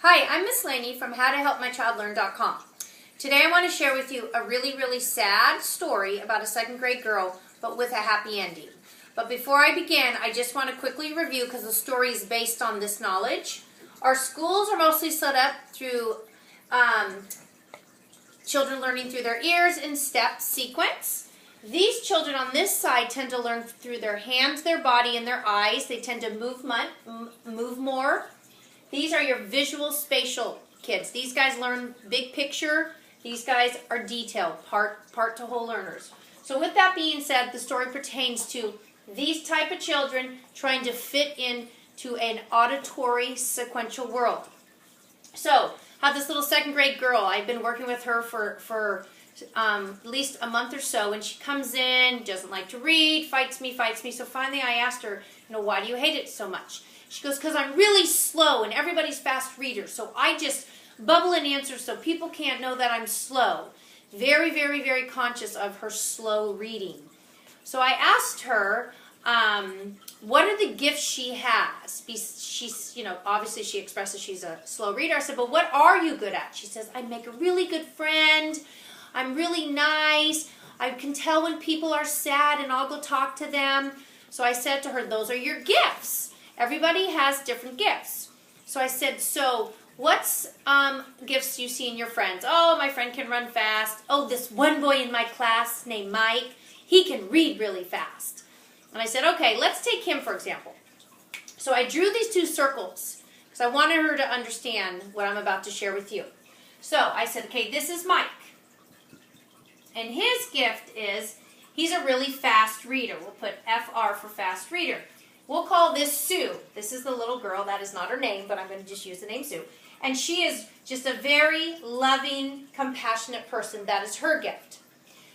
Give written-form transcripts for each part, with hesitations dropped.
Hi, I'm Miss Lainie from howtohelpmychildlearn.com. Today I want to share with you a really sad story about a second grade girl, but with a happy ending. But before I begin, I just want to quickly review, because the story is based on this knowledge. Our schools are mostly set up through children learning through their ears in step sequence. These children on this side tend to learn through their hands, their body, and their eyes. They tend to move more. These are your visual spatial kids. These guys learn big picture. These guys are detailed, part to whole learners. So with that being said, the story pertains to these type of children trying to fit into an auditory sequential world. So, have this little second grade girl. I've been working with her for at least a month or so, and she comes in, doesn't like to read, fights me. So finally I asked her, why do you hate it so much? She goes, because I'm really slow and everybody's fast readers, so I just bubble in answers so people can't know that I'm slow. Very conscious of her slow reading. So I asked her, what are the gifts she has? She's, obviously she expresses she's a slow reader. I said, but what are you good at? She says, I make a really good friend. I'm really nice. I can tell when people are sad and I'll go talk to them. So I said to her, those are your gifts. Everybody has different gifts. So I said, so what's gifts you see in your friends? Oh, my friend can run fast. Oh, this one boy in my class named Mike, he can read really fast. And I said, okay, let's take him for example. So I drew these two circles because I wanted her to understand what I'm about to share with you. So I said, okay, this is Mike. And his gift is he's a really fast reader. We'll put FR for fast reader. We'll call this Sue. This is the little girl. That is not her name, but I'm going to just use the name Sue. And she is just a very loving, compassionate person. That is her gift.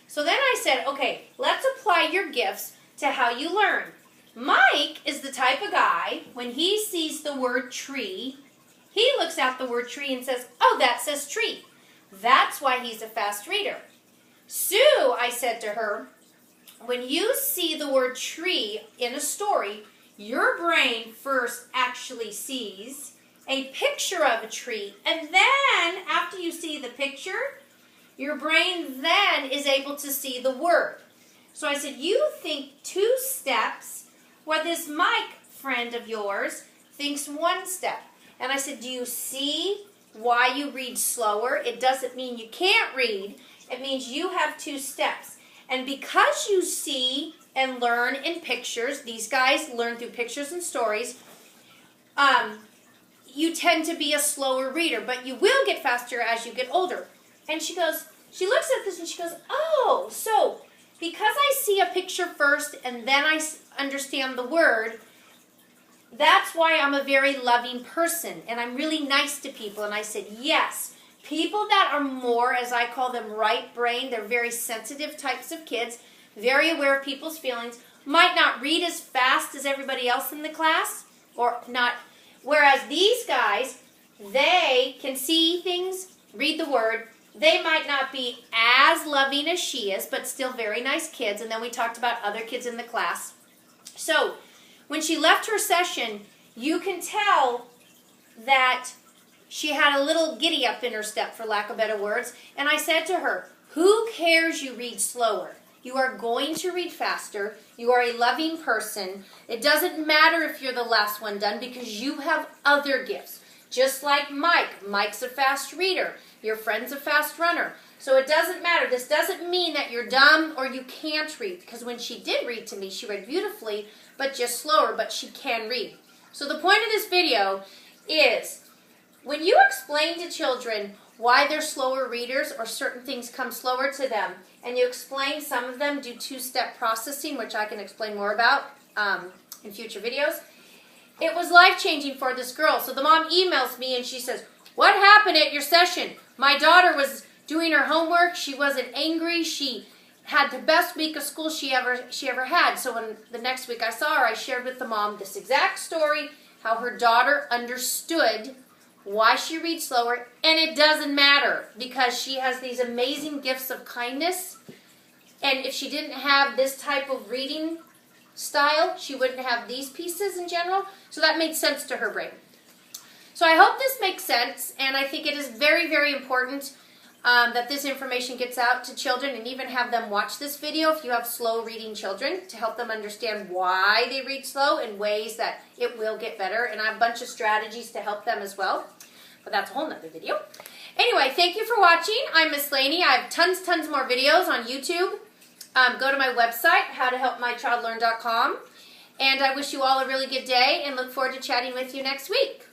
So then I said, okay, let's apply your gifts to how you learn. Mike is the type of guy, when he sees the word tree, he looks at the word tree and says, oh, that says tree. That's why he's a fast reader. Sue, I said to her, when you see the word tree in a story, your brain first actually sees a picture of a tree, and then after you see the picture, your brain then is able to see the word. So I said, you think 2 steps, where this Mike friend of yours thinks 1 step. And I said, do you see why you read slower? It doesn't mean you can't read. It means you have 2 steps. And because you see and learn in pictures, these guys learn through pictures and stories, you tend to be a slower reader, but you will get faster as you get older. And she looks at this and she goes, oh, so because I see a picture first and then I understand the word, that's why I'm a very loving person and I'm really nice to people. And I said, yes. People that are more, as I call them, right brain, they're very sensitive types of kids, very aware of people's feelings, might not read as fast as everybody else in the class, or not. Whereas these guys, they can see things, read the word. They might not be as loving as she is, but still very nice kids. And then we talked about other kids in the class. So when she left her session, you can tell that she had a little giddy up in her step, for lack of better words. And I said to her, who cares you read slower? You are going to read faster. You are a loving person. It doesn't matter if you're the last one done because you have other gifts. Just like Mike. Mike's a fast reader. Your friend's a fast runner. So it doesn't matter. This doesn't mean that you're dumb or you can't read. Because when she did read to me, she read beautifully, but just slower, but she can read. So the point of this video is, when you explain to children why they're slower readers or certain things come slower to them, and you explain some of them do 2-step processing, which I can explain more about in future videos, it was life-changing for this girl. So the mom emails me and she says, what happened at your session? My daughter was doing her homework. She wasn't angry. She had the best week of school she ever had. So when the next week I saw her, I shared with the mom this exact story, how her daughter understood why she reads slower, and it doesn't matter because she has these amazing gifts of kindness, and if she didn't have this type of reading style, she wouldn't have these pieces in general, so that made sense to her brain. So I hope this makes sense, and I think it is very, very important that this information gets out to children, and even have them watch this video if you have slow reading children, to help them understand why they read slow and ways that it will get better. And I have a bunch of strategies to help them as well, but that's a whole nother video. Anyway, thank you for watching. I'm Miss Lainie. I have tons more videos on YouTube. Go to my website, howtohelpmychildlearn.com, and I wish you all a really good day and look forward to chatting with you next week.